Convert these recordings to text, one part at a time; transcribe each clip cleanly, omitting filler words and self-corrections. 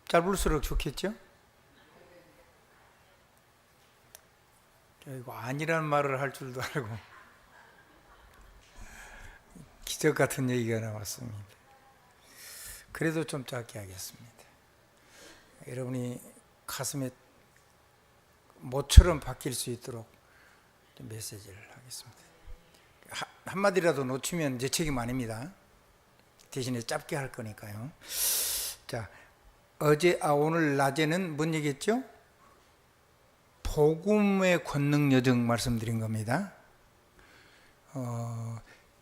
짧을수록 좋겠죠? 이거 아니라는 말을 할 줄도 알고 기적 같은 얘기가 나왔습니다. 그래도 좀 짧게 하겠습니다. 여러분이 가슴에 모처럼 박힐 수 있도록 메시지를 하겠습니다. 한마디라도 놓치면 제 책임 아닙니다. 대신에 짧게 할 거니까요. 자, 오늘 낮에는 뭔 얘기했죠? 복음의 권능 여정 말씀드린 겁니다.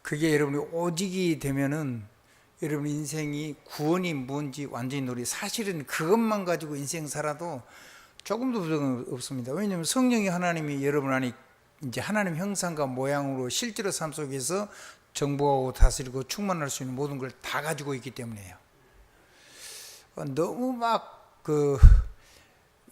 그게 여러분이 오직이 되면은 여러분 인생이 구원이 뭔지 완전히 사실은 그것만 가지고 인생 살아도 조금도 부족은 없습니다. 왜냐하면 성령이 하나님이 여러분 안에 이제 하나님 형상과 모양으로 실제로 삶 속에서 정복하고 다스리고 충만할 수 있는 모든 걸 다 가지고 있기 때문에요. 너무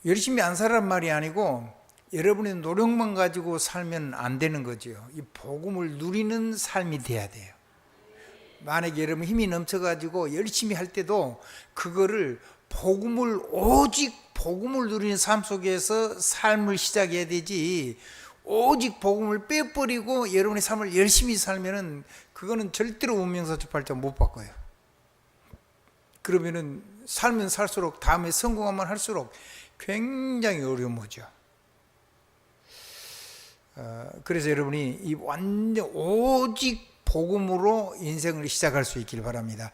열심히 안 살란 말이 아니고 여러분의 노력만 가지고 살면 안 되는 거죠. 이 복음을 누리는 삶이 돼야 돼요. 만약에 여러분 힘이 넘쳐가지고 열심히 할 때도 그거를 오직 복음을 누리는 삶 속에서 삶을 시작해야 되지, 오직 복음을 빼버리고 여러분의 삶을 열심히 살면은 그거는 절대로 운명사 접할자 못 바꿔요. 그러면은 살면 살수록 다음에 성공하면 할수록 굉장히 어려운 거죠. 그래서 여러분이 이 완전 오직 복음으로 인생을 시작할 수 있길 바랍니다.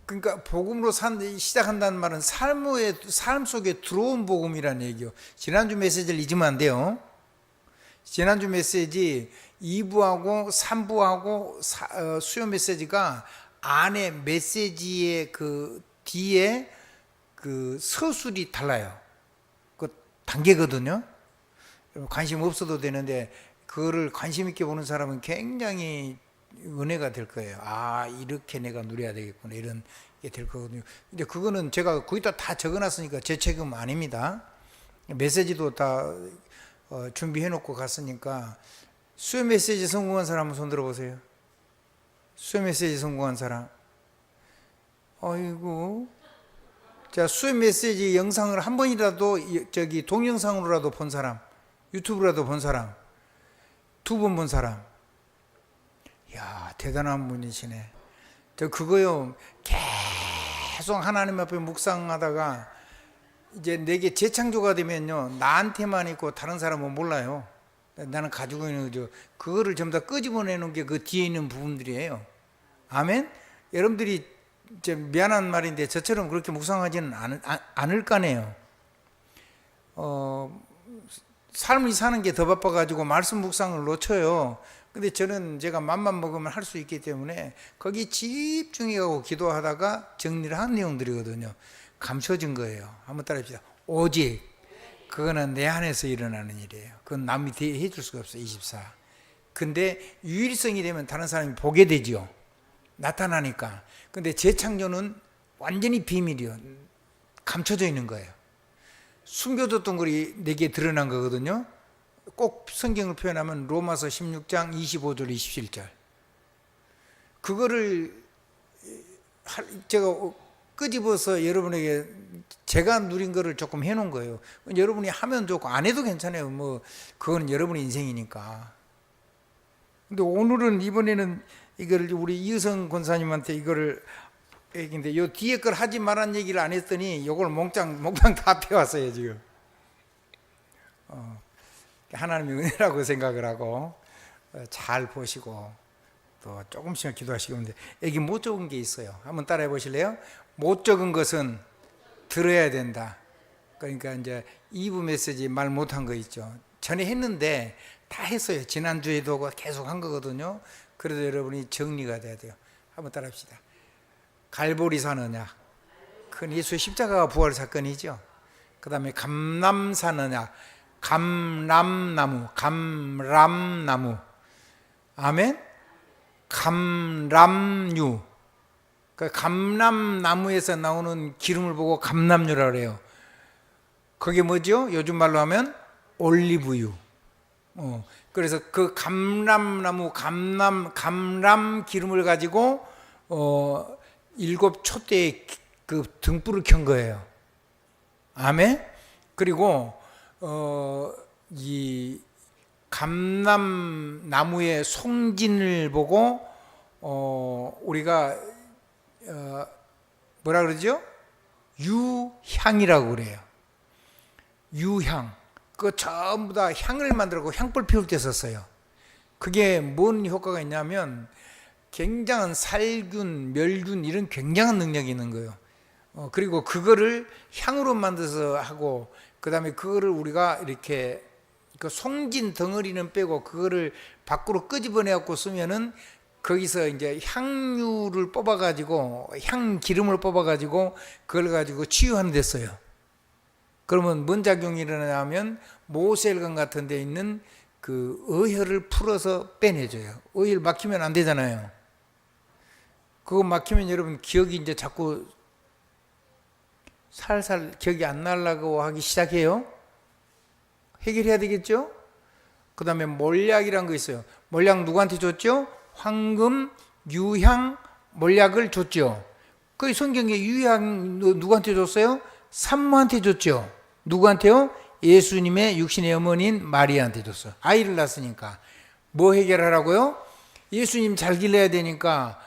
그러니까 복음으로 시작한다는 말은 삶 속에 들어온 복음이라는 얘기요. 지난주 메시지를 잊으면 안 돼요. 지난주 메시지 2부하고 3부하고 수요 메시지가 안에 메시지의 그 뒤에 그 서술이 달라요. 그 단계거든요. 관심 없어도 되는데 그거를 관심 있게 보는 사람은 굉장히 은혜가 될 거예요. 아, 이렇게 내가 누려야 되겠구나, 이런 게 될 거거든요. 근데 그거는 제가 거기다 다 적어놨으니까 제 책임 아닙니다. 메시지도 다 준비해 놓고 갔으니까. 수요 메시지 성공한 사람 한번 손 들어보세요. 수요 메시지 성공한 사람. 아이고. 자, 수요 메시지 영상을 한 번이라도 동영상으로라도 본 사람, 유튜브라도 본 사람, 2번 본 사람. 이야, 대단한 분이시네. 저 그거요, 계속 하나님 앞에 묵상하다가 이제 내게 재창조가 되면요, 나한테만 있고 다른 사람은 몰라요. 나는 가지고 있는 그거를 전부 다 끄집어내는 게 그 뒤에 있는 부분들이에요. 아멘? 여러분들이 미안한 말인데 저처럼 그렇게 묵상하지는 않을 거네요. 삶을 사는 게 더 바빠가지고 말씀 묵상을 놓쳐요. 근데 저는 제가 맘만 먹으면 할 수 있기 때문에 거기 집중해가고 기도하다가 정리를 한 내용들이거든요. 감춰진 거예요. 한번 따라합시다. 오직 그거는 내 안에서 일어나는 일이에요. 그건 남이 해줄 수가 없어요. 24. 근데 유일성이 되면 다른 사람이 보게 되죠. 나타나니까. 근데 재창조는 완전히 비밀이요. 감춰져 있는 거예요. 숨겨뒀던 것이 내게 드러난 거거든요. 꼭 성경을 표현하면 로마서 16장 25절 27절. 그거를 제가 끄집어서 여러분에게 제가 누린 거를 조금 해놓은 거예요. 여러분이 하면 좋고 안 해도 괜찮아요. 뭐 그건 여러분의 인생이니까. 근데 오늘은 이번에는 이거를 우리 이유성 권사님한테 이거를 얘기인데 요 뒤에 걸 하지 말란 얘기를 안 했더니 요걸 몽땅 다 펴왔어요 지금. 하나님의 은혜라고 생각을 하고 잘 보시고 또 조금씩 기도하시고 있는데 여기 못 적은 게 있어요. 한번 따라해 보실래요? 못 적은 것은 들어야 된다. 그러니까 이제 2부 메시지 말 못한 거 있죠. 전에 했는데 다 했어요. 지난주에도 계속 한 거거든요. 그래도 여러분이 정리가 돼야 돼요. 한번 따라 합시다. 갈보리 산언약, 큰 예수의 십자가가 부활 사건이죠. 그 다음에 감람산언약, 감람나무. 아멘. 감람유. 그 감람나무에서 나오는 기름을 보고 감람유라고 해요. 그게 뭐죠? 요즘 말로 하면 올리브유. 그래서 그 감람나무, 감람 기름을 가지고 7 촛대에 그 등불을 켠 거예요. 아멘. 그리고 이 감람나무의 송진을 보고 우리가 뭐라 그러죠? 유향이라고 그래요. 유향. 그 전부 다 향을 만들고 향불 피울 때 썼어요. 그게 뭔 효과가 있냐면 굉장한 살균, 멸균 이런 굉장한 능력이 있는 거예요. 그리고 그거를 향으로 만들어서 하고, 그 다음에 그거를 우리가 이렇게 그 송진 덩어리는 빼고 그거를 밖으로 끄집어내갖고 쓰면은 거기서 이제 향유를 뽑아가지고 향 기름을 뽑아가지고 그걸 가지고 치유하는 데 써요. 그러면 뭔 작용이 일어나냐면 모세혈관 같은 데 있는 그 어혈을 풀어서 빼내줘요. 어혈 막히면 안 되잖아요. 그거 막히면 여러분 기억이 이제 자꾸 살살 기억이 안 나려고 하기 시작해요. 해결해야 되겠죠? 그 다음에 몰약이란 거 있어요. 몰약 누구한테 줬죠? 황금, 유향, 몰약을 줬죠. 그 성경에 유향 누구한테 줬어요? 산모한테 줬죠. 누구한테요? 예수님의 육신의 어머니인 마리아한테 줬어요. 아이를 낳았으니까. 뭐 해결하라고요? 예수님 잘 길러야 되니까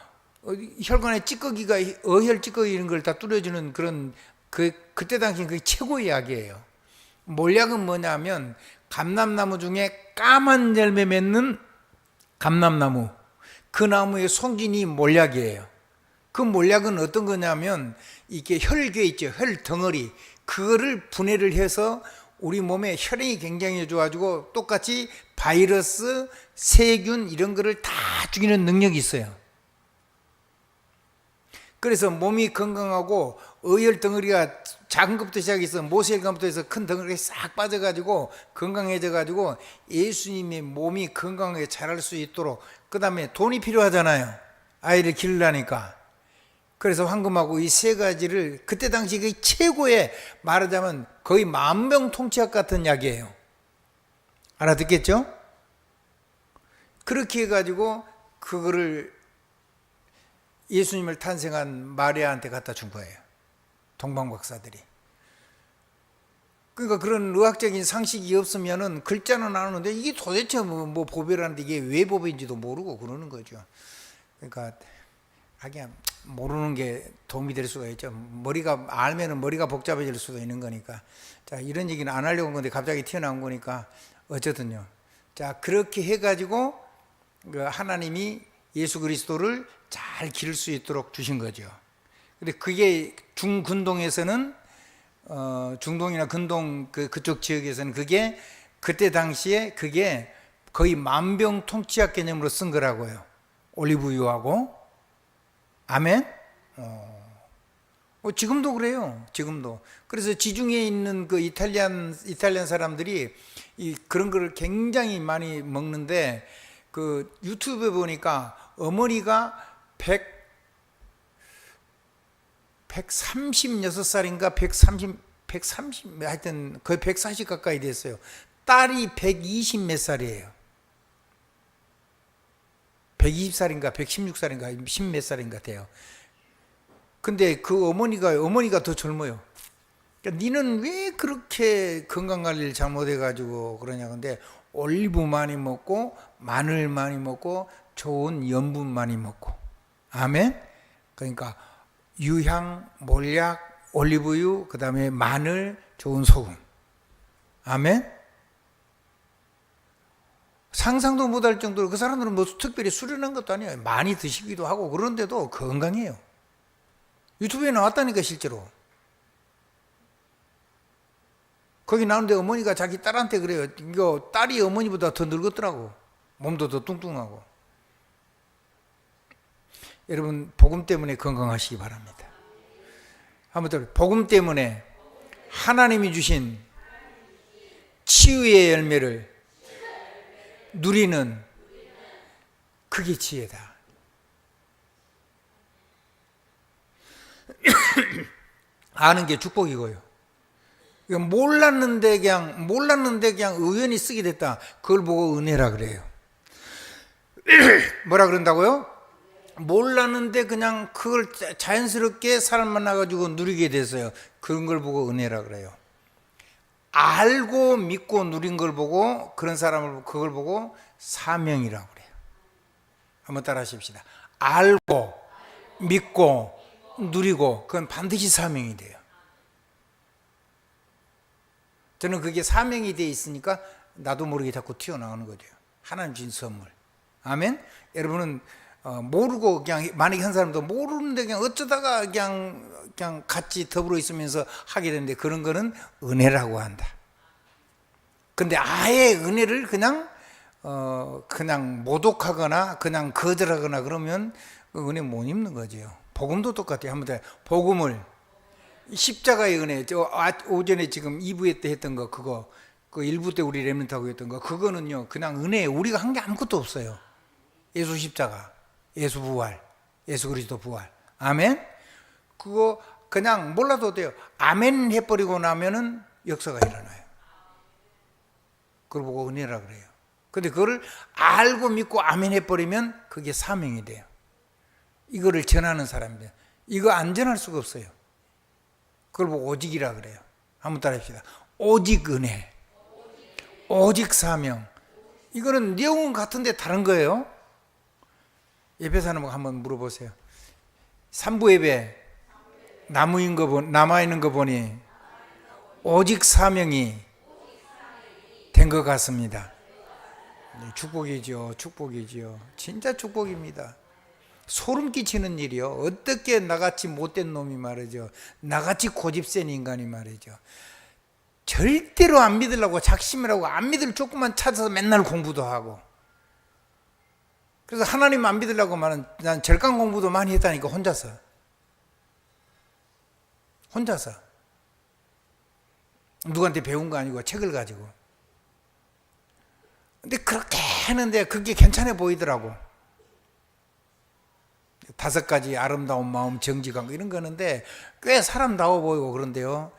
혈관에 찌꺼기가, 어혈 찌꺼기 이런 걸 다 뚫어주는 그런 그때 당시 그게 최고의 약이에요. 몰약은 뭐냐면 감람나무 중에 까만 열매 맺는 감람나무, 그 나무의 송진이 몰약이에요. 그 몰약은 어떤 거냐면 이게 혈괴 있죠, 혈 덩어리, 그거를 분해를 해서 우리 몸에 혈액이 굉장히 좋아지고 똑같이 바이러스, 세균 이런 거를 다 죽이는 능력이 있어요. 그래서 몸이 건강하고 어혈 덩어리가 작은 것부터 시작해서 모세혈관부터 해서 큰 덩어리가 싹 빠져가지고 건강해져가지고 예수님의 몸이 건강하게 자랄 수 있도록, 그 다음에 돈이 필요하잖아요. 아이를 기르려니까. 그래서 황금하고 이 세 가지를 그때 당시 그 최고의, 말하자면 거의 만병통치약 같은 약이에요. 알아듣겠죠? 그렇게 해가지고 그거를 예수님을 탄생한 마리아한테 갖다 준 거예요. 동방박사들이. 그러니까 그런 의학적인 상식이 없으면은 글자는 나오는데 이게 도대체 뭐 보배라는데 이게 왜 보배인지도 모르고 그러는 거죠. 그러니까 하긴 모르는 게 도움이 될 수가 있죠. 머리가 알면은 머리가 복잡해질 수도 있는 거니까. 자, 이런 얘기는 안 하려고 한 건데 갑자기 튀어나온 거니까 어쨌든요. 자, 그렇게 해가지고 하나님이 예수 그리스도를 잘 기를 수 있도록 주신 거죠. 근데 그게 중근동에서는 중동이나 근동 그쪽 지역에서는 그게 그때 당시에 그게 거의 만병통치약 개념으로 쓴 거라고요. 올리브유하고. 아멘. 지금도 그래요. 지금도. 그래서 지중해에 있는 그 이탈리안 사람들이 그런 거를 굉장히 많이 먹는데, 그 유튜브에 보니까 어머니가 136살인가 130 하여튼 거의 140 가까이 됐어요. 딸이 120 몇 살이에요. 120살인가 116살인가 10 몇 살인가 돼요. 근데 그 어머니가 더 젊어요. 그러니까 니는 왜 그렇게 건강관리를 잘못해가지고 그러냐. 근데 올리브 많이 먹고 마늘 많이 먹고 좋은 염분 많이 먹고. 아멘. 그러니까 유향, 몰약, 올리브유, 그 다음에 마늘, 좋은 소금. 아멘. 상상도 못할 정도로 그 사람들은 뭐 특별히 수련한 것도 아니에요. 많이 드시기도 하고 그런데도 건강해요. 유튜브에 나왔다니까 실제로. 거기 나오는데 어머니가 자기 딸한테 그래요. 이거 딸이 어머니보다 더 늙었더라고. 몸도 더 뚱뚱하고. 여러분 복음 때문에 건강하시기 바랍니다. 한번 더, 복음 때문에 하나님이 주신 치유의 열매를 누리는 그게 지혜다. 아는 게 축복이고요. 몰랐는데 그냥 의연히 쓰게 됐다. 그걸 보고 은혜라 그래요. 뭐라 그런다고요? 몰랐는데 그냥 그걸 자연스럽게 사람 만나가지고 누리게 됐어요. 그런 걸 보고 은혜라 그래요. 알고 믿고 누린 걸 보고, 그런 사람을 그걸 보고 사명이라고 그래요. 한번 따라 하십시다. 알고 믿고 누리고, 그건 반드시 사명이 돼요. 저는 그게 사명이 돼 있으니까 나도 모르게 자꾸 튀어나오는 거죠. 하나님 주신 선물. 아멘. 여러분은 모르고 그냥, 만약에 한 사람도 모르는데 그냥 어쩌다가 그냥 같이 더불어 있으면서 하게 되는데, 그런 거는 은혜라고 한다. 근데 아예 은혜를 그냥 모독하거나 그냥 거절하거나 그러면 그 은혜 못 입는 거죠. 복음도 똑같아요. 한번 더. 복음을, 십자가의 은혜, 오전에 지금 2부 때 했던 거, 그거, 그 1부 때 우리 렘넌트하고 했던 거, 그거는요 그냥 은혜, 우리가 한 게 아무것도 없어요. 예수 십자가, 예수 부활, 예수 그리스도 부활. 아멘. 그거 그냥 몰라도 돼요. 아멘 해버리고 나면은 역사가 일어나요. 그걸 보고 은혜라 그래요. 근데 그거를 알고 믿고 아멘 해버리면 그게 사명이 돼요. 이거를 전하는 사람들, 이거 안 전할 수가 없어요. 그걸 보고 오직이라 그래요. 한번 따라 합시다. 오직 은혜, 오직 사명. 이거는 내용은 같은데 다른 거예요. 예배 사는 거 한번 물어보세요. 3부 예배 남아있는 거 보니 오직 사명이 된 것 같습니다. 축복이죠. 축복이죠. 진짜 축복입니다. 소름 끼치는 일이요. 어떻게 나같이 못된 놈이 말이죠, 나같이 고집센 인간이 말이죠, 절대로 안 믿으려고 작심을 하고 안 믿을 조금만 찾아서 맨날 공부도 하고, 그래서 하나님 안 믿으려고 말은, 난 절강 공부도 많이 했다니까. 혼자서 누구한테 배운 거 아니고 책을 가지고. 근데 그렇게 하는데 그게 괜찮아 보이더라고. 5가지 아름다운 마음, 정직한 이런 거는데 꽤 사람다워 보이고 그런데요,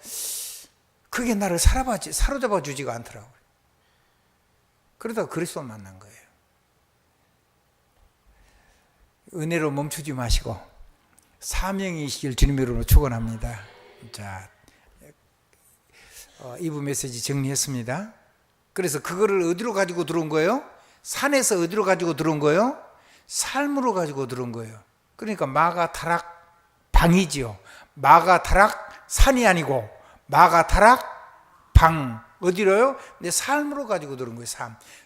그게 나를 사로잡아 주지가 않더라고요. 그러다가 그리스도 만난 거예요. 은혜로 멈추지 마시고 사명이시길 주님의 이름으로 축원합니다. 자, 2부 메시지 정리했습니다. 그래서 그거를 어디로 가지고 들어온 거예요? 산에서 어디로 가지고 들어온 거예요? 삶으로 가지고 들어온 거예요. 그러니까 마가다락 방이지요. 마가다락 산이 아니고 마가다락 방, 어디로요? 내 삶으로 가지고 들어온 거예요.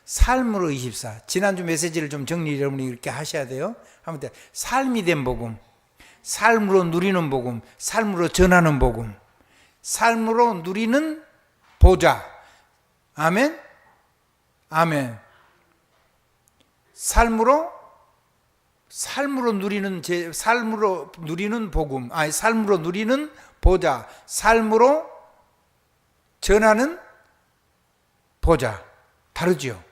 삶으로 24. 지난주 메시지를 좀 정리 여러분이 이렇게 하셔야 돼요. 아무튼 삶이 된 복음, 삶으로 누리는 복음, 삶으로 전하는 복음, 삶으로 누리는 보좌. 아멘. 아멘. 삶으로 누리는 복음, 삶으로 누리는 보좌, 삶으로 전하는 보좌. 다르죠?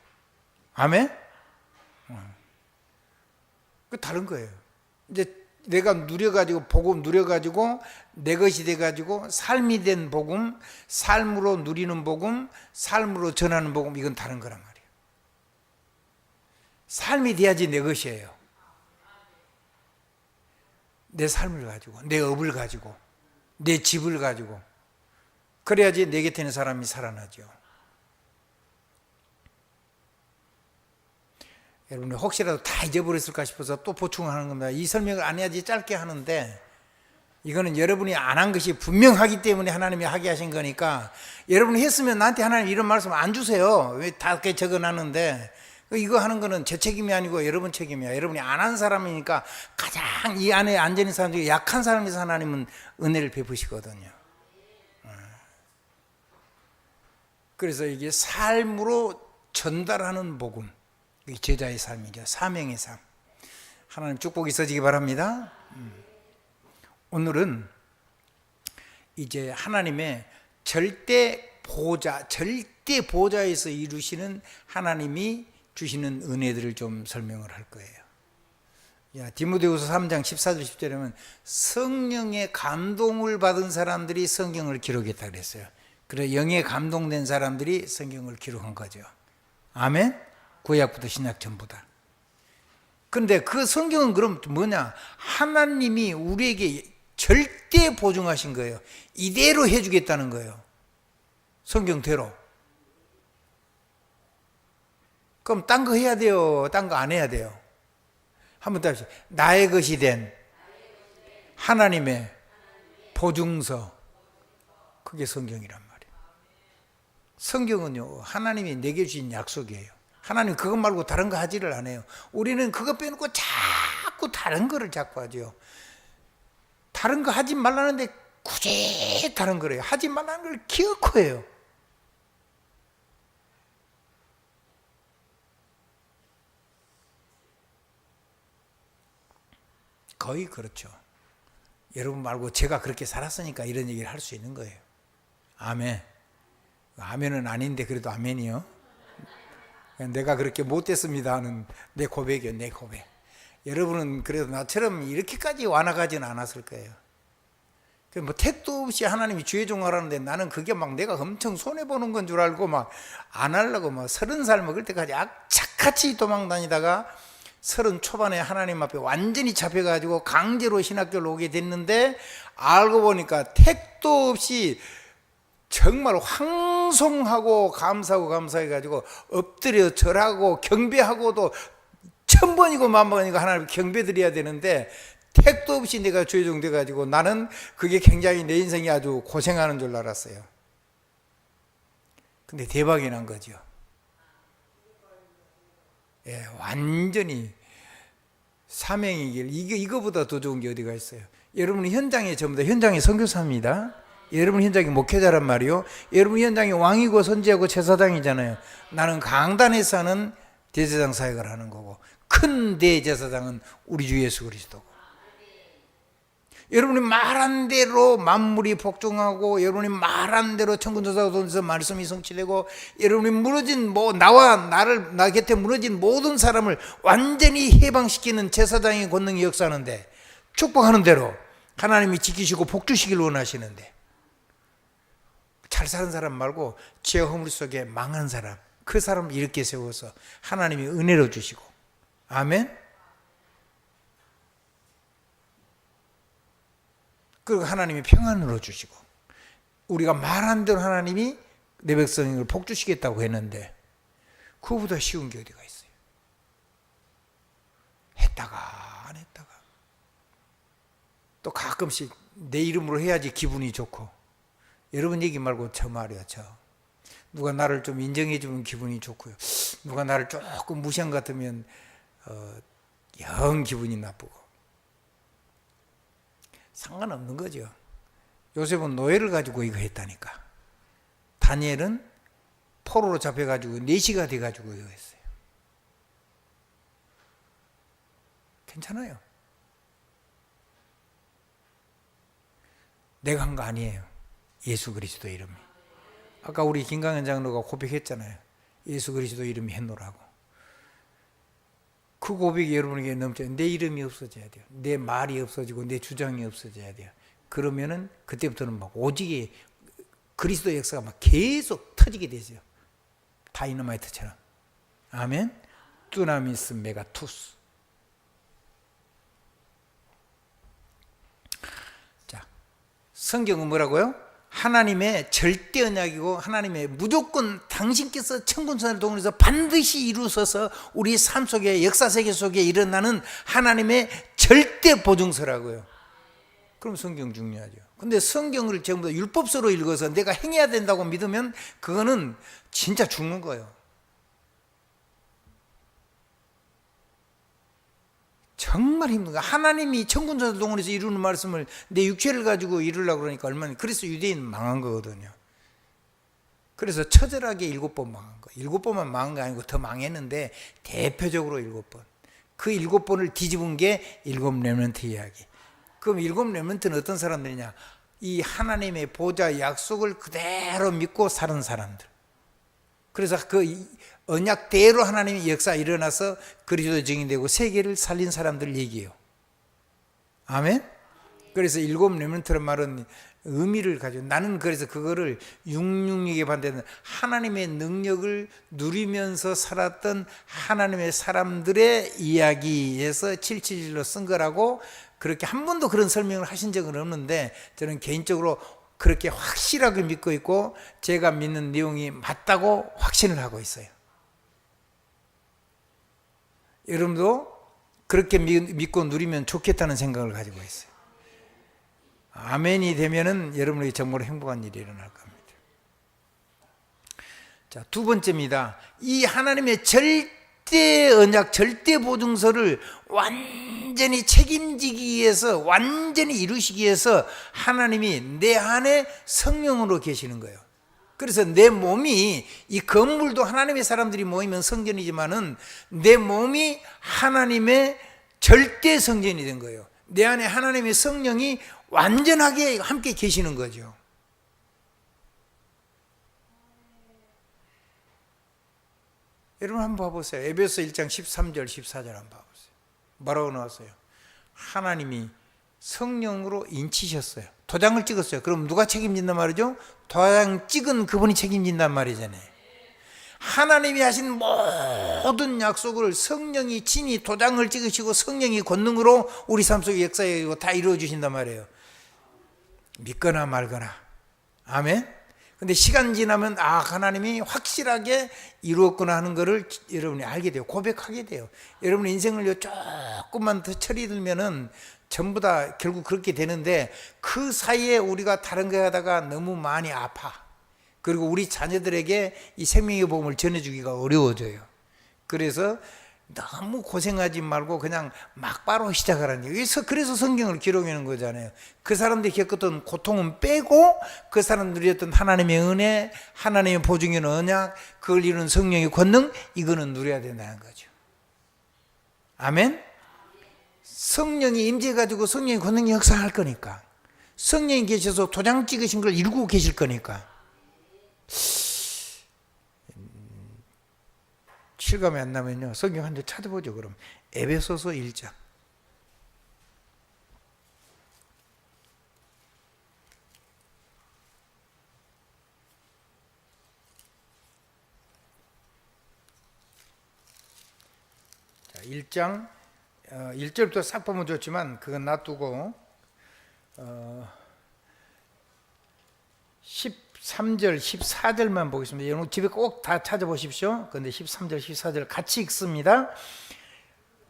아멘. 그 다른 거예요. 이제 내가 누려가지고, 복음 누려가지고 내 것이 돼가지고 삶이 된 복음, 삶으로 누리는 복음, 삶으로 전하는 복음, 이건 다른 거란 말이에요. 삶이 돼야지 내 것이에요. 내 삶을 가지고, 내 업을 가지고, 내 집을 가지고, 그래야지 내 곁에 있는 사람이 살아나죠. 여러분, 혹시라도 다 잊어버렸을까 싶어서 또 보충하는 겁니다. 이 설명을 안 해야지 짧게 하는데, 이거는 여러분이 안 한 것이 분명하기 때문에 하나님이 하게 하신 거니까, 여러분이 했으면 나한테 하나님 이런 말씀 안 주세요. 왜 다 이렇게 적어놨는데, 이거 하는 거는 제 책임이 아니고 여러분 책임이야. 여러분이 안 한 사람이니까, 가장 이 안에 앉아있는 사람 중에 약한 사람에서 하나님은 은혜를 베푸시거든요. 그래서 이게 삶으로 전달하는 복음, 제자의 삶이죠. 사명의 삶. 하나님 축복이 있어지기 바랍니다. 오늘은 이제 하나님의 절대 보좌에서 이루시는 하나님이 주시는 은혜들을 좀 설명을 할 거예요. 디모데후서 3장 14절 10절에 보면 성령의 감동을 받은 사람들이 성경을 기록했다 그랬어요. 그래, 영에 감동된 사람들이 성경을 기록한 거죠. 아멘. 구약부터 신약 전부 다. 근데 그 성경은 그럼 뭐냐? 하나님이 우리에게 절대 보증하신 거예요. 이대로 해주겠다는 거예요. 성경대로. 그럼 딴 거 해야 돼요? 딴 거 안 해야 돼요? 한번 더 합시다. 나의 것이 된 하나님의 보증서. 그게 성경이란 말이에요. 성경은요, 하나님이 내게 주신 약속이에요. 하나님 그것 말고 다른 거 하지를 않아요. 우리는 그거 빼놓고 자꾸 다른 거를 자꾸 하죠. 다른 거 하지 말라는데 굳이 다른 거래요. 하지 말라는 걸 기어코 해요. 거의 그렇죠. 여러분 말고 제가 그렇게 살았으니까 이런 얘기를 할 수 있는 거예요. 아멘. 아멘은 아닌데 그래도 아멘이요. 내가 그렇게 못됐습니다 하는 내 고백이요. 내 고백. 여러분은 그래도 나처럼 이렇게까지 완악하지는 않았을 거예요. 뭐 택도 없이 하나님이 주의 종하라는데 나는 그게 막 내가 엄청 손해보는 건 줄 알고 막 안 하려고 막 30살 먹을 때까지 악착같이 도망 다니다가 30 초반에 하나님 앞에 완전히 잡혀가지고 강제로 신학교를 오게 됐는데 알고 보니까 택도 없이 정말 황송하고 감사하고 감사해가지고 엎드려 절하고 경배하고도 1000번이고 10,000번이고 하나님 경배드려야 되는데 택도 없이 내가 죄종 돼가지고 나는 그게 굉장히 내 인생이 아주 고생하는 줄 알았어요. 근데 대박이 난 거죠. 예, 완전히 사명의 길. 이거보다 더 좋은 게 어디가 있어요? 여러분 현장에 전부 다 현장의 선교사입니다. 여러분 현장이 목회자란 말이요. 여러분 현장이 왕이고 선지하고 제사장이잖아요. 나는 강단에서 하는 대제사장 사역을 하는 거고 큰 대제사장은 우리 주 예수 그리스도고. 여러분이 말한 대로 만물이 복종하고 여러분이 말한 대로 천군천사가 말씀이 성취되고 여러분이 무너진 나 곁에 무너진 모든 사람을 완전히 해방시키는 제사장의 권능이 역사하는데 축복하는 대로 하나님이 지키시고 복주시길 원하시는데 잘 사는 사람 말고 죄 허물 속에 망한 사람 그 사람을 이렇게 세워서 하나님이 은혜로 주시고 아멘. 그리고 하나님이 평안으로 주시고 우리가 말한 대로 하나님이 내 백성을 복주시겠다고 했는데 그거보다 쉬운 게 어디가 있어요. 했다가 안 했다가 또 가끔씩 내 이름으로 해야지 기분이 좋고 여러분 얘기 말고 저 말이야. 저 누가 나를 좀 인정해 주면 기분이 좋고요. 누가 나를 조금 무시한 것 같으면 영 기분이 나쁘고 상관없는 거죠. 요셉은 노예를 가지고 이거 했다니까. 다니엘은 포로로 잡혀가지고 4시가 돼가지고 이거 했어요. 괜찮아요. 내가 한 거 아니에요. 예수 그리스도 이름이. 아까 우리 김강현 장로가 고백했잖아요. 예수 그리스도 이름이 했노라고. 그 고백이 여러분에게 넘쳐요. 내 이름이 없어져야 돼요. 내 말이 없어지고 내 주장이 없어져야 돼요. 그러면은 그때부터는 막 오직에 그리스도의 역사가 막 계속 터지게 되죠. 다이너마이트처럼. 아멘. 뚜나미스 메가투스. 자, 성경은 뭐라고요? 하나님의 절대 언약이고 하나님의 무조건 당신께서 천군천사를 동원해서 반드시 이루셔서 우리 삶 속에 역사 세계 속에 일어나는 하나님의 절대 보증서라고요. 그럼 성경 중요하죠. 근데 성경을 전부 다 율법서로 읽어서 내가 행해야 된다고 믿으면 그거는 진짜 죽는 거예요. 정말 힘든 거야. 하나님이 천군천사를 동원해서 이루는 말씀을 내 육체를 가지고 이루려고 그러니까 얼마나. 그래서 유대인은 망한 거거든요. 그래서 처절하게 7번 망한 거. 7번만 망한 거 아니고 더 망했는데 대표적으로 7번. 그 7번을 뒤집은 게 7 렘넌트 이야기. 그럼 7 렘넌트는 어떤 사람들이냐? 이 하나님의 보좌 약속을 그대로 믿고 사는 사람들. 그래서 그 언약대로 하나님의 역사 일어나서 그리스도 증인되고 세계를 살린 사람들 얘기예요. 아멘. 그래서 7 렘넌트란 말은 의미를 가지고 나는 그래서 그거를 666에 반대는 하나님의 능력을 누리면서 살았던 하나님의 사람들의 이야기에서 777로 쓴 거라고 그렇게 한 번도 그런 설명을 하신 적은 없는데 저는 개인적으로 그렇게 확실하게 믿고 있고 제가 믿는 내용이 맞다고 확신을 하고 있어요. 여러분도 그렇게 믿고 누리면 좋겠다는 생각을 가지고 있어요. 아멘이 되면은 여러분에게 정말로 행복한 일이 일어날 겁니다. 자, 두 번째입니다. 이 하나님의 절대 언약, 절대 보증서를 완전히 책임지기 위해서, 완전히 이루시기 위해서 하나님이 내 안에 성령으로 계시는 거예요. 그래서 내 몸이, 이 건물도 하나님의 사람들이 모이면 성전이지만은 내 몸이 하나님의 절대 성전이 된 거예요. 내 안에 하나님의 성령이 완전하게 함께 계시는 거죠. 여러분 한번 봐보세요. 에베소 1장 13절 14절 한번 봐보세요. 뭐라고 나왔어요? 하나님이 성령으로 인치셨어요. 도장을 찍었어요. 그럼 누가 책임진단 말이죠? 도장 찍은 그분이 책임진단 말이잖아요. 하나님이 하신 모든 약속을 성령이 친히 도장을 찍으시고 성령이 권능으로 우리 삶 속에 역사에 다 이루어 주신단 말이에요. 믿거나 말거나. 아멘. 근데 시간 지나면 하나님이 확실하게 이루었구나 하는 것을 여러분이 알게 돼요. 고백하게 돼요. 여러분 인생을 조금만 더 철이 들면은 전부 다 결국 그렇게 되는데 그 사이에 우리가 다른 거 하다가 너무 많이 아파. 그리고 우리 자녀들에게 이 생명의 복음을 전해주기가 어려워져요. 그래서 너무 고생하지 말고 그냥 막바로 시작하라는 거예요. 그래서 성경을 기록하는 거잖아요. 그 사람들이 겪었던 고통은 빼고 그 사람들이 누렸던 하나님의 은혜, 하나님의 보증인 언약, 그걸 이루는 성령의 권능, 이거는 누려야 된다는 거죠. 아멘? 성령이 임재해가지고 성령의 권능이 역사할 거니까, 성령이 계셔서 도장 찍으신 걸 이루고 계실 거니까. 실감이 안 나면요, 성경 한 번 찾아보죠. 그럼 에베소서 1장. 자, 1장 1절부터 싹 보면 좋지만 그건 놔두고 13절, 14절만 보겠습니다. 여러분 집에 꼭 다 찾아보십시오. 그런데 13절, 14절 같이 읽습니다.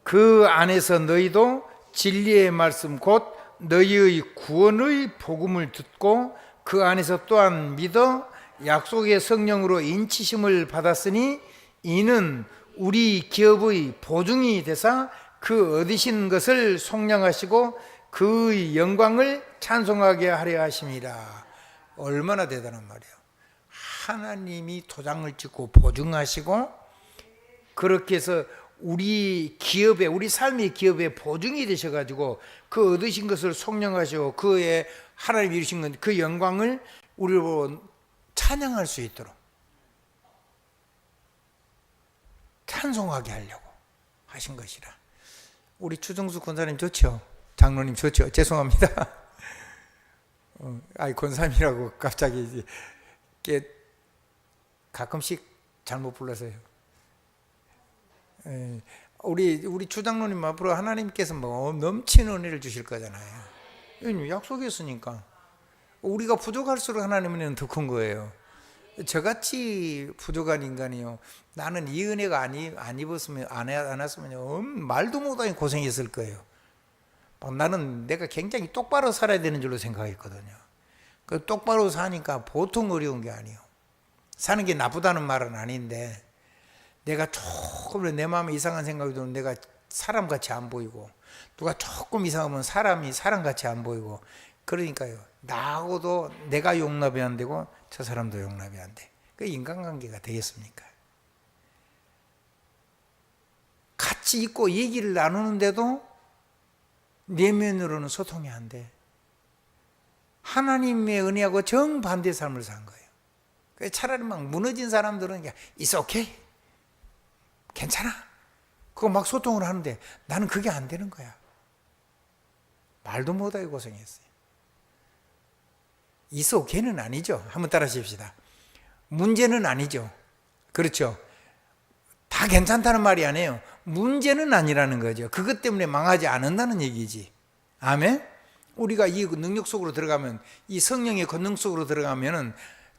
그 안에서 너희도 진리의 말씀 곧 너희의 구원의 복음을 듣고 그 안에서 또한 믿어 약속의 성령으로 인치심을 받았으니 이는 우리 기업의 보증이 되사 그 얻으신 것을 속량하시고 그의 영광을 찬송하게 하려 하심이라. 얼마나 대단한 말이에요. 하나님이 도장을 찍고 보증하시고 그렇게 해서 우리 기업에, 우리 삶의 기업에 보증이 되셔가지고 그 얻으신 것을 속량하시고 그의 하나님이 이루신 그 영광을 우리로 찬양할 수 있도록 찬송하게 하려고 하신 것이라. 우리 추정수 권사님 좋죠? 장로님 좋죠? 죄송합니다. 권사님이라고 갑자기 가끔씩 잘못 불러서요. 우리 주장로님 앞으로 하나님께서 넘치는 은혜를 주실 거잖아요. 약속했으니까. 우리가 부족할수록 하나님은 더 큰 거예요. 저같이 부족한 인간이요, 나는 이 은혜가 안 입었으면 안 왔으면 말도 못하니 고생했을 거예요. 나는 내가 굉장히 똑바로 살아야 되는 줄로 생각했거든요. 그 똑바로 사니까 보통 어려운 게 아니에요. 사는 게 나쁘다는 말은 아닌데 내가 조금 내 마음에 이상한 생각이 들면 내가 사람같이 안 보이고 누가 조금 이상하면 사람이 사람같이 안 보이고 그러니까요. 나하고도 내가 용납이 안 되고 저 사람도 용납이 안 돼. 그 인간관계가 되겠습니까? 같이 있고 얘기를 나누는데도 내면으로는 소통이 안 돼. 하나님의 은혜하고 정반대의 삶을 산 거예요. 차라리 막 무너진 사람들은 It's okay. 괜찮아. 그거 막 소통을 하는데 나는 그게 안 되는 거야. 말도 못하게 고생했어요. 있어 걔는 아니죠. 한번 따라 하십시다. 문제는 아니죠. 그렇죠. 다 괜찮다는 말이 아니에요. 문제는 아니라는 거죠. 그것 때문에 망하지 않는다는 얘기지. 아멘? 우리가 이 능력 속으로 들어가면, 이 성령의 권능 속으로 들어가면은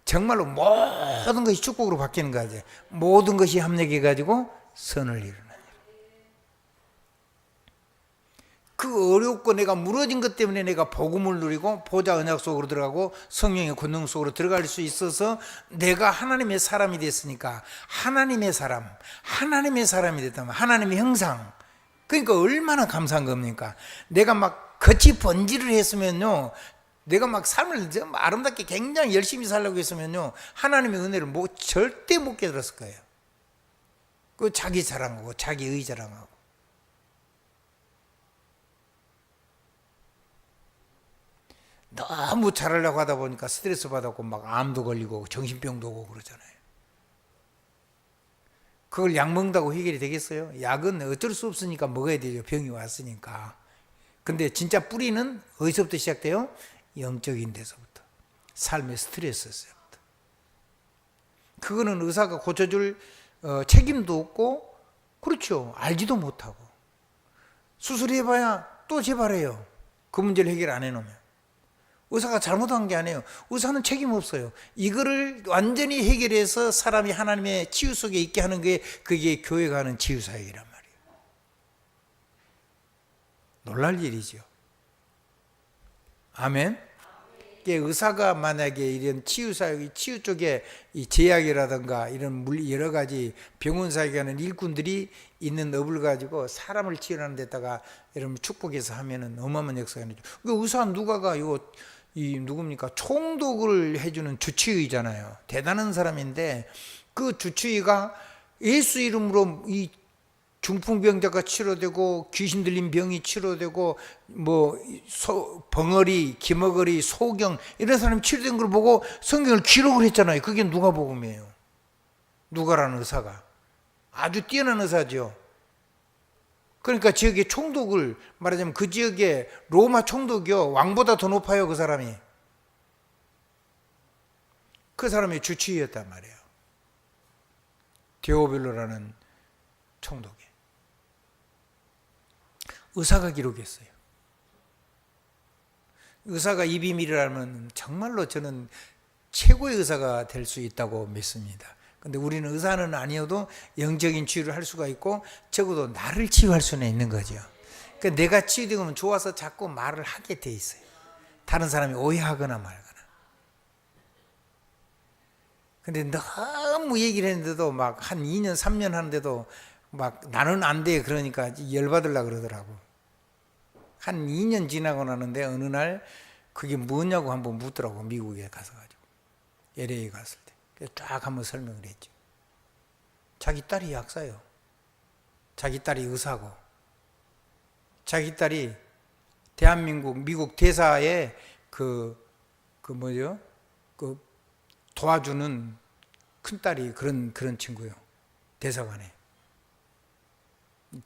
정말로 모든 것이 축복으로 바뀌는 거죠. 모든 것이 합력해가지고 선을 이루는. 그 어렵고 내가 무너진 것 때문에 내가 복음을 누리고 보좌 언약 속으로 들어가고 성령의 권능 속으로 들어갈 수 있어서 내가 하나님의 사람이 됐으니까, 하나님의 사람이 됐다면 하나님의 형상, 그러니까 얼마나 감사한 겁니까? 내가 막 거치 번지를 했으면요, 내가 막 삶을 아름답게 굉장히 열심히 살려고 했으면요, 하나님의 은혜를 절대 못 깨달았을 거예요. 그 자기 자랑하고 자기 의 자랑하고. 너무 잘하려고 하다 보니까 스트레스 받았고 막 암도 걸리고 정신병도 오고 그러잖아요. 그걸 약 먹는다고 해결이 되겠어요? 약은 어쩔 수 없으니까 먹어야 되죠. 병이 왔으니까. 근데 진짜 뿌리는 어디서부터 시작돼요? 영적인 데서부터. 삶의 스트레스에서부터. 그거는 의사가 고쳐줄 책임도 없고, 그렇죠. 알지도 못하고. 수술해봐야 또 재발해요. 그 문제를 해결 안 해놓으면. 의사가 잘못한 게 아니에요. 의사는 책임 없어요. 이거를 완전히 해결해서 사람이 하나님의 치유 속에 있게 하는 게, 그게 교회가 하는 치유사역이란 말이에요. 놀랄 일이죠. 아멘. 의사가 만약에 이런 치유사역이, 치유 쪽에 이 제약이라든가 이런 여러 가지 병원 사역하는 일꾼들이 있는 업을 가지고 사람을 치유하는 데다가 여러분 축복해서 하면은 어마어마한 역사가 나죠. 그 의사 누가가 이 누굽니까? 총독을 해주는 주치의잖아요. 대단한 사람인데 그 주치의가 예수 이름으로 이 중풍병자가 치료되고 귀신 들린 병이 치료되고 벙어리, 기머거리, 소경 이런 사람이 치료된 걸 보고 성경을 기록을 했잖아요. 그게 누가복음이에요. 누가라는 의사가 아주 뛰어난 의사죠. 그러니까 지역의 총독을, 말하자면 그 지역의 로마 총독이요, 왕보다 더 높아요. 그 사람이 주치의였단 말이에요. 데오빌로라는 총독이. 의사가 기록했어요. 의사가 이 비밀이라면 정말로 저는 최고의 의사가 될 수 있다고 믿습니다. 근데 우리는 의사는 아니어도 영적인 치유를 할 수가 있고, 적어도 나를 치유할 수는 있는 거죠. 그러니까 내가 치유되면 좋아서 자꾸 말을 하게 돼 있어요. 다른 사람이 오해하거나 말거나. 근데 너무 얘기를 했는데도 막 한 2년, 3년 하는데도 막 나는 안 돼. 그러니까 열받으려고 그러더라고. 한 2년 지나고 나는데 어느 날 그게 뭐냐고 한번 묻더라고. 미국에 가서가지고. LA 갔을 때. 쫙 한번 설명을 했죠. 자기 딸이 약사요. 자기 딸이 의사고, 자기 딸이 대한민국, 미국 대사에 도와주는 큰 딸이 그런 친구요. 대사관에.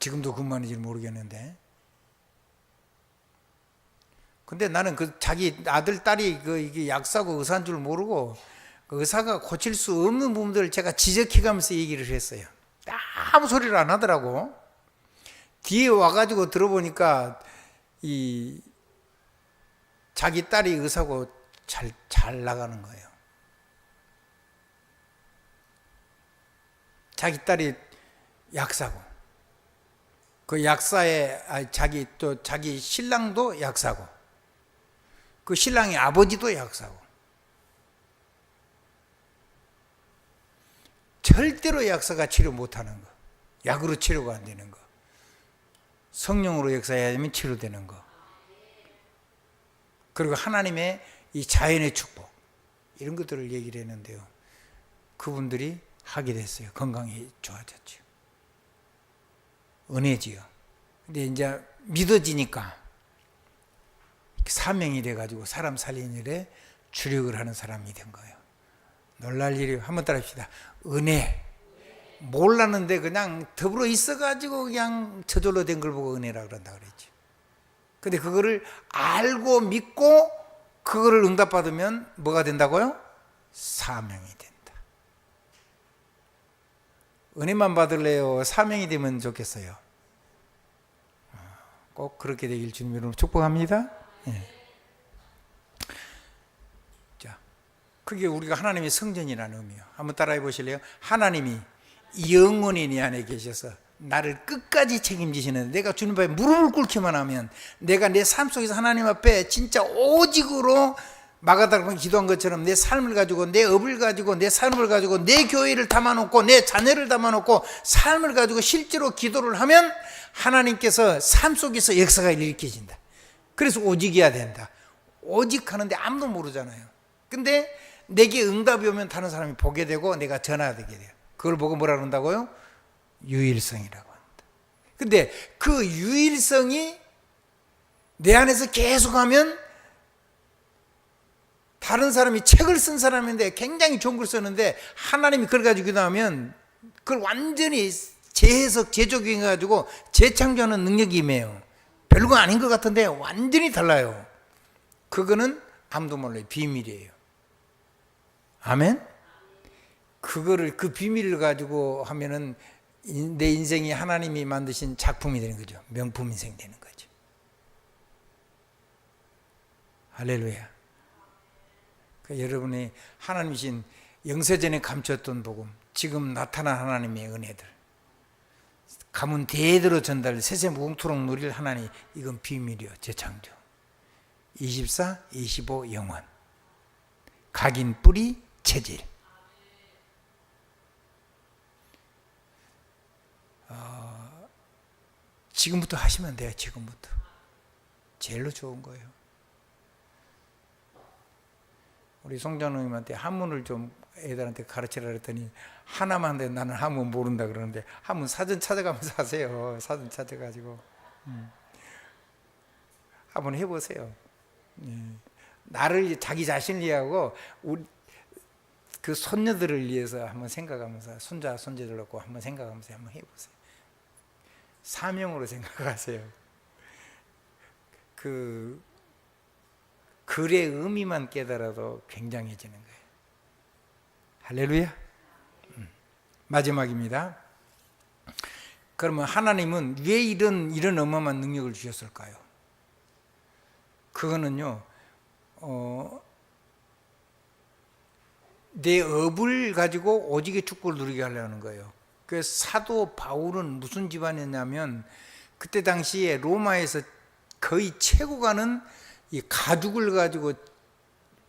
지금도 근무하는지 모르겠는데. 근데 나는 자기 아들, 딸이 이게 약사고 의사인 줄 모르고, 의사가 고칠 수 없는 부분들을 제가 지적해가면서 얘기를 했어요. 아무 소리를 안 하더라고. 뒤에 와가지고 들어보니까 자기 딸이 의사고 잘 나가는 거예요. 자기 딸이 약사고, 그 약사의 자기 신랑도 약사고, 그 신랑의 아버지도 약사고. 절대로 약사가 치료 못하는 거, 약으로 치료가 안 되는 거, 성령으로 역사해야 되면 치료되는 거, 그리고 하나님의 이 자연의 축복, 이런 것들을 얘기를 했는데요, 그분들이 하게 됐어요. 건강이 좋아졌죠. 은혜지요. 근데 이제 믿어지니까 사명이 돼가지고 사람 살리는 일에 주력을 하는 사람이 된 거예요. 놀랄 일이. 한번 따라 합시다. 은혜. 몰랐는데 그냥 더불어 있어가지고 그냥 저절로 된 걸 보고 은혜라 그런다 그랬지. 근데 그거를 알고 믿고 그거를 응답받으면 뭐가 된다고요? 사명이 된다. 은혜만 받을래요? 사명이 되면 좋겠어요? 꼭 그렇게 되길 주님으로 축복합니다. 예. 자, 그게 우리가 하나님의 성전이라는 의미예요. 한번 따라해 보실래요? 하나님이 영원히 내 안에 계셔서 나를 끝까지 책임지시는, 내가 주님 앞에 무릎을 꿇기만 하면 내가 내 삶 속에서 하나님 앞에 진짜 오직으로 마가다락방 기도한 것처럼 내 삶을 가지고, 내 업을 가지고, 내 삶을 가지고, 내 교회를 담아놓고, 내 자녀를 담아놓고 삶을 가지고 실제로 기도를 하면 하나님께서 삶 속에서 역사가 일으켜진다. 그래서 오직이어야 된다. 오직 하는데 아무도 모르잖아요. 근데 내게 응답이 오면 다른 사람이 보게 되고 내가 전화되게 돼요. 그걸 보고 뭐라 그런다고요? 유일성이라고 합니다. 근데 그 유일성이 내 안에서 계속하면, 다른 사람이 책을 쓴 사람인데 굉장히 좋은 걸 썼는데 하나님이 그걸 가지고 기도하면 그걸 완전히 재해석, 재조경해가지고 재창조하는 능력이 임해요. 별거 아닌 것 같은데 완전히 달라요. 그거는 아무도 몰라요. 비밀이에요. 아멘? 그거를, 그 비밀을 가지고 하면은 내 인생이 하나님이 만드신 작품이 되는 거죠. 명품 인생 되는 거죠. 할렐루야. 여러분이 하나님이신 영세전에 감췄던 복음, 지금 나타난 하나님의 은혜들, 가문 대대로 전달, 세세무궁토록 누릴 하나님, 이건 비밀이요. 재창조. 24, 25 영원. 각인 뿌리 체질. 지금부터 하시면 돼요. 지금부터. 제일로 좋은 거예요. 우리 송장로님한테 한문을 좀 애들한테 가르치라 그랬더니 하나만 하는데 나는 한문 모른다 그러는데, 한문 사전 찾아가면서 하세요. 사전 찾아가지고 한번 해보세요. 나를, 자기 자신을 위하고 우리 그 손녀들을 위해서 한번 생각하면서, 손자 손자들 놓고 한번 생각하면서 한번 해보세요. 사명으로 생각하세요. 그 글의 의미만 깨달아도 굉장해지는 거예요. 할렐루야. 마지막입니다. 그러면 하나님은 왜 이런 어마어마한 능력을 주셨을까요? 그거는요, 내 업을 가지고 오직의 축복을 누리게 하려는 거예요. 그 사도 바울은 무슨 집안이었냐면, 그때 당시에 로마에서 거의 최고가는 이 가죽을 가지고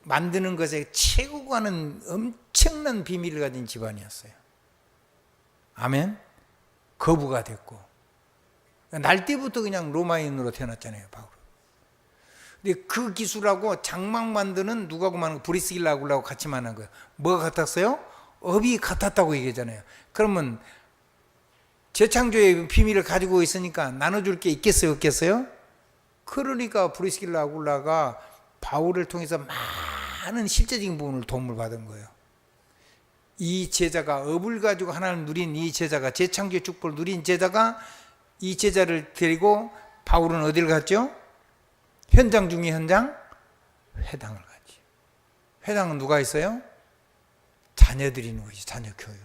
만드는 것에 최고가는 엄청난 비밀을 가진 집안이었어요. 아멘. 거부가 됐고, 날 때부터 그냥 로마인으로 태어났잖아요, 바울은. 근데 그 기술하고 장막 만드는 누가고 만든 브리스길라 아굴라하고 같이 만난 거예요. 뭐가 같았어요? 업이 같았다고 얘기하잖아요. 그러면 재창조의 비밀을 가지고 있으니까 나눠줄 게 있겠어요, 없겠어요? 그러니까 브리스길라 아굴라가 바울을 통해서 많은 실제적인 부분을 도움을 받은 거예요. 이 제자가, 업을 가지고 하나님을 누린 이 제자가, 재창조의 축복을 누린 제자가, 이 제자를 데리고 바울은 어디를 갔죠? 현장 중에 현장? 회당을 갔죠. 회당은 누가 있어요? 자녀들이 있는 거지. 자녀 교육.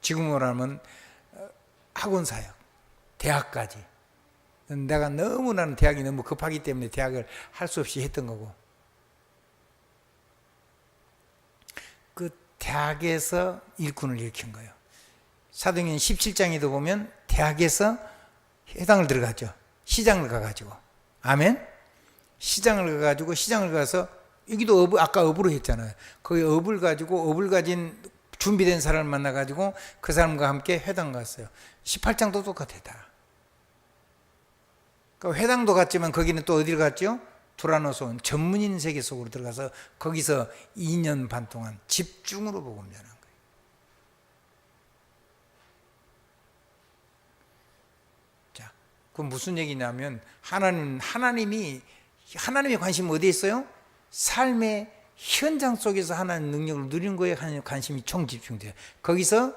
지금으로 하면 학원 사역, 대학까지. 내가 나는 대학이 너무 급하기 때문에 대학을 할 수 없이 했던 거고, 그 대학에서 일꾼을 일으킨 거예요. 사도행전 17장에도 보면 대학에서 회당을 들어갔죠. 시장을 가가지고. 아멘? 시장을 가가지고, 시장을 가서, 여기도 아까 업으로 했잖아요. 거기 업을 가지고, 업을 가진 준비된 사람을 만나가지고 그 사람과 함께 회당 갔어요. 18장도 똑같아. 그러니까 회당도 갔지만 거기는 또 어디를 갔죠? 두라노스온 전문인 세계 속으로 들어가서 거기서 2년 반 동안 집중으로 복음 전한 거예요. 자, 그건 무슨 얘기냐면, 하나님의 관심은 어디에 있어요? 삶의 현장 속에서 하나님의 능력을 누리는 거에 관심이 총집중돼요. 거기서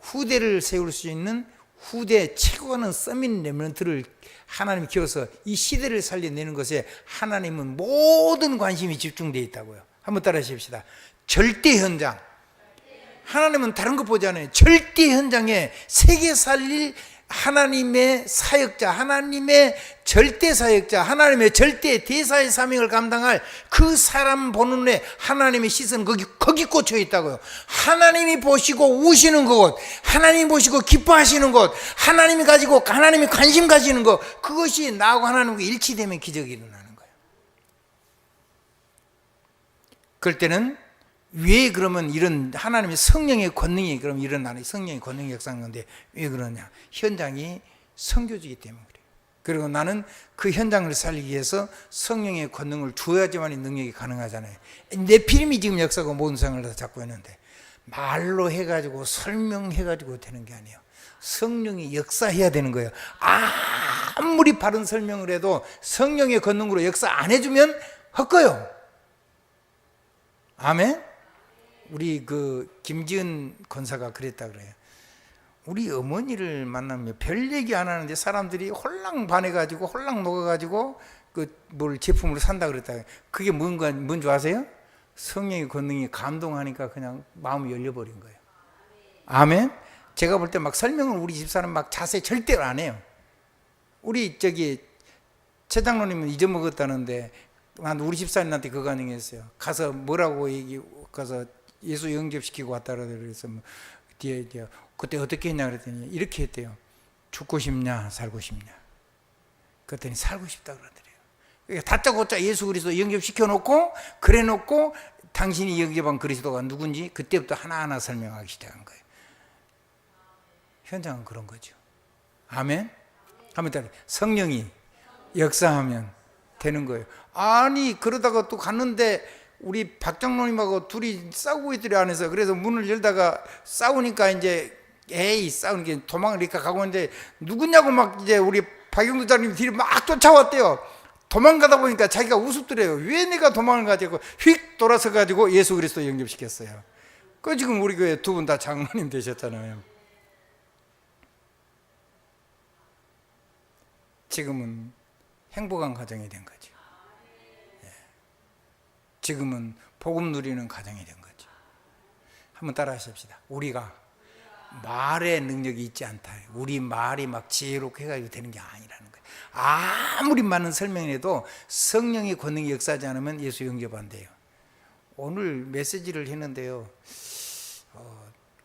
후대를 세울 수 있는 후대 최고는 서밋 레몬트를 하나님이 키워서 이 시대를 살려내는 것에 하나님은 모든 관심이 집중되어 있다고요. 한번 따라 하십시다. 절대 현장. 하나님은 다른 것 보지 않아요. 절대 현장에 세계 살릴 하나님의 사역자, 하나님의 절대 사역자, 하나님의 절대 대사의 사명을 감당할 그 사람 보는 눈에 하나님의 시선은 거기 꽂혀 있다고요. 하나님이 보시고 우시는 것, 하나님이 보시고 기뻐하시는 것, 하나님이 가지고 하나님이 관심 가지는 것, 그것이 나하고 하나님과 일치되면 기적이 일어나는 거예요. 그럴 때는 왜 그러면 이런 하나님의 성령의 권능이 그럼 일어나는, 성령의 권능이 역사하는 건데 왜 그러냐? 현장이 선교지기 때문에 그래요. 그리고 나는 그 현장을 살리기 위해서 성령의 권능을 주어야지만 이 능력이 가능하잖아요. 네피림이 지금 역사하고 모든 상을 다 잡고 있는데 말로 해가지고 설명해가지고 되는 게 아니에요. 성령이 역사해야 되는 거예요. 아무리 바른 설명을 해도 성령의 권능으로 역사 안 해주면 헛거요. 아멘? 우리 그 김지은 권사가 그랬다 그래요. 우리 어머니를 만나면 별 얘기 안 하는데 사람들이 홀랑 반해가지고 홀랑 녹아가지고 그 뭘 제품으로 산다 그랬다. 그게 뭔지 아세요? 성령의 권능이 감동하니까 그냥 마음이 열려버린 거예요. 아멘? 제가 볼 때 막 설명을 우리 집사람 막 자세히 절대로 안 해요. 우리 최 장로님은 잊어먹었다는데 난 우리 집사님한테 그거 가능했어요. 가서 뭐라고 가서 예수 영접시키고 왔다 그래서 뭐 뒤에 그때 어떻게 했냐 그랬더니 이렇게 했대요. 죽고 싶냐 살고 싶냐. 그랬더니 살고 싶다 그러더래요. 다짜고짜 예수 그리스도 영접시켜 놓고 그래 놓고 당신이 영접한 그리스도가 누군지 그때부터 하나하나 설명하기 시작한 거예요. 현장은 그런 거죠. 아멘. 한번 따라 성령이 역사하면 되는 거예요. 아니 그러다가 또 갔는데 우리 박 장로님하고 둘이 싸우고 있더래 안에서. 그래서 문을 열다가 싸우니까 이제 싸우니까 도망을 이렇게 가고 있는데 누구냐고 막 이제 우리 박영도 장님 뒤로 막 쫓아왔대요. 도망가다 보니까 자기가 우습더래요. 왜 내가 도망을 가지고 휙 돌아서 가지고 예수 그리스도 영접시켰어요. 그 지금 우리 교회 두 분 다 장로님 되셨잖아요. 지금은 행복한 가정이 된 거죠. 지금은 복음 누리는 가정이 된 거죠. 한번 따라 하십시다. 우리가 말의 능력이 있지 않다. 우리 말이 막 지혜롭게 해가지고 되는 게 아니라는 거예요. 아무리 많은 설명을 해도 성령의 권능이 역사하지 않으면 예수 영접 안 돼요. 오늘 메시지를 했는데요.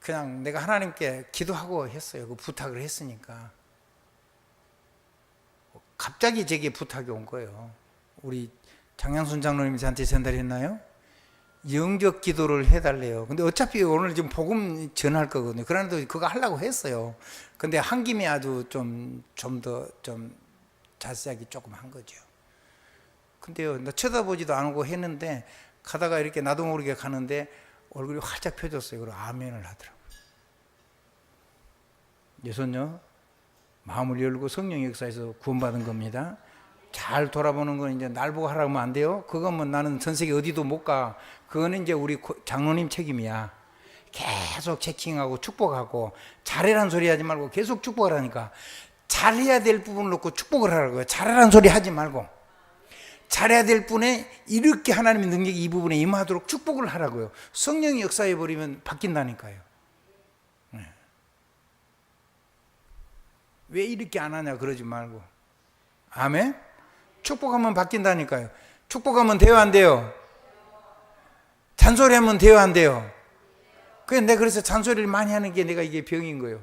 그냥 내가 하나님께 기도하고 했어요. 그 부탁을 했으니까. 갑자기 제게 부탁이 온 거예요. 우리 장양순 장로님이 저한테 전달했나요? 영접 기도를 해달래요. 근데 어차피 오늘 지금 복음 전할 거거든요. 그런데도 그거 하려고 했어요. 근데 한 김에 아주 좀 더 자세하게 조금 한 거죠. 근데요, 나 쳐다보지도 않고 했는데 가다가 이렇게 나도 모르게 가는데 얼굴이 활짝 펴졌어요. 그리고 아멘을 하더라고요. 예수는요, 마음을 열고 성령 역사에서 구원받은 겁니다. 잘 돌아보는 건 이제 날 보고 하라고 하면 안 돼요. 그거면 나는 전 세계 어디도 못 가. 그거는 이제 우리 장로님 책임이야. 계속 체킹하고 축복하고 잘해라는 소리 하지 말고 계속 축복하라니까. 잘해야 될 부분을 놓고 축복을 하라고요. 잘해라는 소리 하지 말고 잘해야 될 분에 이렇게 하나님의 능력이 이 부분에 임하도록 축복을 하라고요. 성령이 역사해 버리면 바뀐다니까요. 네. 왜 이렇게 안 하냐 그러지 말고. 아멘. 축복하면 바뀐다니까요. 축복하면 돼요 안 돼요? 잔소리하면 돼요 안 돼요? 내가 그래서 잔소리를 많이 하는 게 내가 이게 병인 거예요.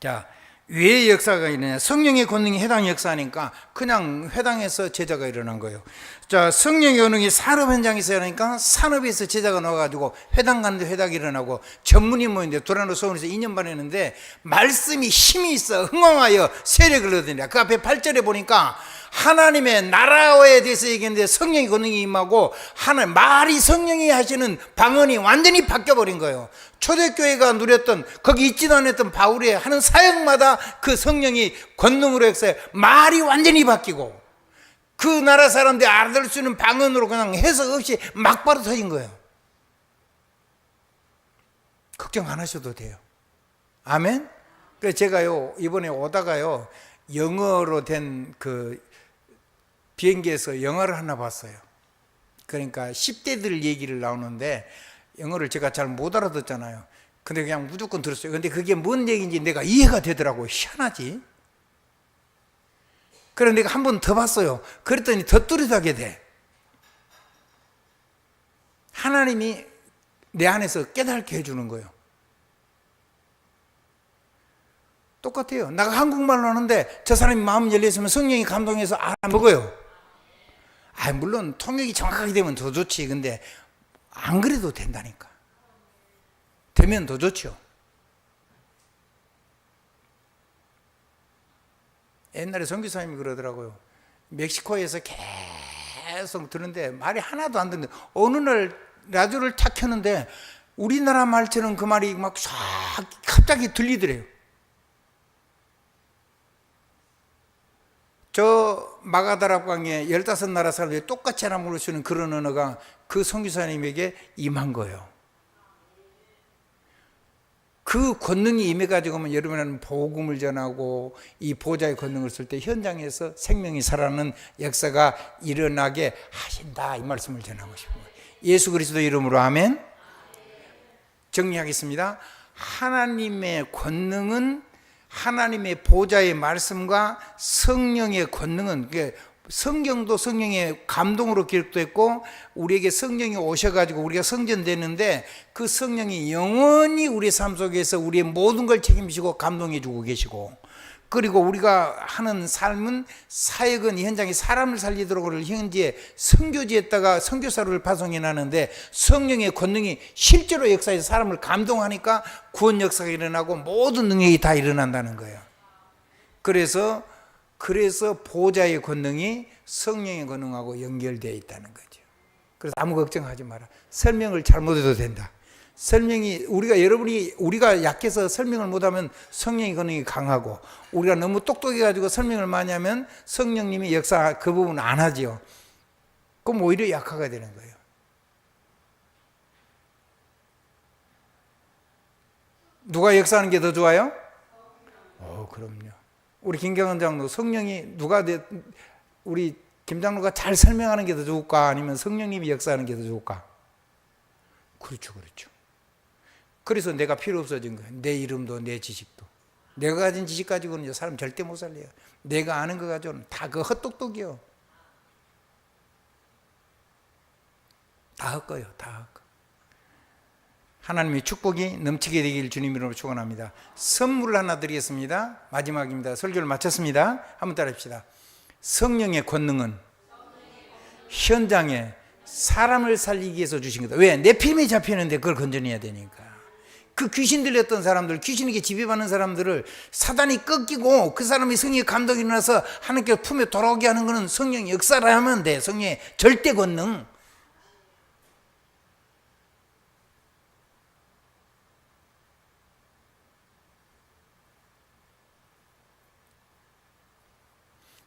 자, 왜 역사가 일어나냐? 성령의 권능이 해당 역사니까 그냥 회당에서 제자가 일어난 거예요. 자, 성령의 권능이 산업 현장에서 일어나니까 산업에서 제자가 나와가지고 회당 가는데 회당이 일어나고 전문이 모이는데 도라노 소원에서 2년 반 했는데 말씀이 힘이 있어 흥왕하여 세력을 얻으니라. 그 앞에 8절에 보니까 하나님의 나라에 대해서 얘기했는데 성령의 권능이 임하고 하나님 말이 성령이 하시는 방언이 완전히 바뀌어버린 거예요. 초대교회가 누렸던 거기 있지도 않았던 바울이 하는 사역마다 그 성령이 권능으로 역사해 말이 완전히 바뀌고 그 나라 사람들이 알아들 수 있는 방언으로 그냥 해석 없이 막바로 터진 거예요. 걱정 안 하셔도 돼요. 아멘. 그래서 제가요 이번에 오다가요 영어로 된 그 비행기에서 영화를 하나 봤어요. 그러니까 10대들 얘기를 나오는데 영어를 제가 잘 못 알아듣잖아요. 근데 그냥 무조건 들었어요. 근데 그게 뭔 얘기인지 내가 이해가 되더라고요. 희한하지. 그래서 내가 한 번 더 봤어요. 그랬더니 더 뚜렷하게 돼. 하나님이 내 안에서 깨닫게 해주는 거예요. 똑같아요. 내가 한국말로 하는데 저 사람이 마음 열렸으면 성령이 감동해서 알아먹어요. 물론 통역이 정확하게 되면 더 좋지. 근데 안 그래도 된다니까. 되면 더 좋죠. 옛날에 선교사님이 그러더라고요. 멕시코에서 계속 듣는데 말이 하나도 안 듣는데 어느 날 라디오를 탁 켰는데 우리나라 말처럼 그 말이 막 싹 갑자기 들리더래요. 저 마가다락방에 15나라 사람들이 똑같이 하나 부르시는 그런 언어가 그 선교사님에게 임한 거예요. 그 권능이 임해가지고 여러분은 복음을 전하고 이 보좌의 권능을 쓸 때 현장에서 생명이 살아나는 역사가 일어나게 하신다, 이 말씀을 전하고 싶어요. 예수 그리스도 이름으로 아멘. 정리하겠습니다. 하나님의 권능은, 하나님의 보좌의 말씀과 성령의 권능은, 성경도 성령의 감동으로 기록됐고 우리에게 성령이 오셔가지고 우리가 성전되는데 그 성령이 영원히 우리의 삶 속에서 우리의 모든 걸 책임지고 감동해 주고 계시고, 그리고 우리가 하는 삶은 사역은 현장에 사람을 살리도록 현지에 선교지에다가 선교사를 파송해 나는데 성령의 권능이 실제로 역사에서 사람을 감동하니까 구원 역사가 일어나고 모든 능력이 다 일어난다는 거예요. 그래서 보좌의 권능이 성령의 권능하고 연결되어 있다는 거죠. 그래서 아무 걱정하지 마라. 설명을 잘못해도 된다. 우리가 약해서 설명을 못하면 성령의 권능이 강하고, 우리가 너무 똑똑해가지고 설명을 많이 하면 성령님이 역사 그 부분 안 하지요. 그럼 오히려 약화가 되는 거예요. 누가 역사하는 게 더 좋아요? 그럼요. 우리 김경원 장로, 성령이 우리 김 장로가 잘 설명하는 게 더 좋을까? 아니면 성령님이 역사하는 게 더 좋을까? 그렇죠. 그래서 내가 필요 없어진 거예요. 내 이름도 내 지식도. 내가 가진 지식 가지고는 사람 절대 못 살려요. 내가 아는 거 가지고는 다 그 헛똑똑이요. 다 헛거요. 하나님의 축복이 넘치게 되길 주님 이름으로 축원합니다. 선물을 하나 드리겠습니다. 마지막입니다. 설교를 마쳤습니다. 한번 따라합시다. 성령의 권능은 현장에 사람을 살리기 위해서 주신 거다. 왜? 내 피임에 잡히는데 그걸 건져내야 되니까. 그 귀신 들렸던 사람들, 귀신에게 지배받는 사람들을 사단이 꺾이고 그 사람이 성령의 감동이 일어나서 하나님께 품에 돌아오게 하는 것은 성령의 역사를 하면 돼. 성령의 절대 권능.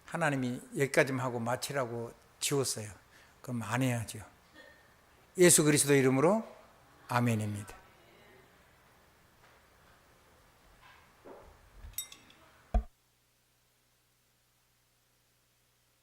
하나님이 여기까지만 하고 마치라고 지웠어요. 그럼 안 해야죠. 예수 그리스도 이름으로 아멘입니다.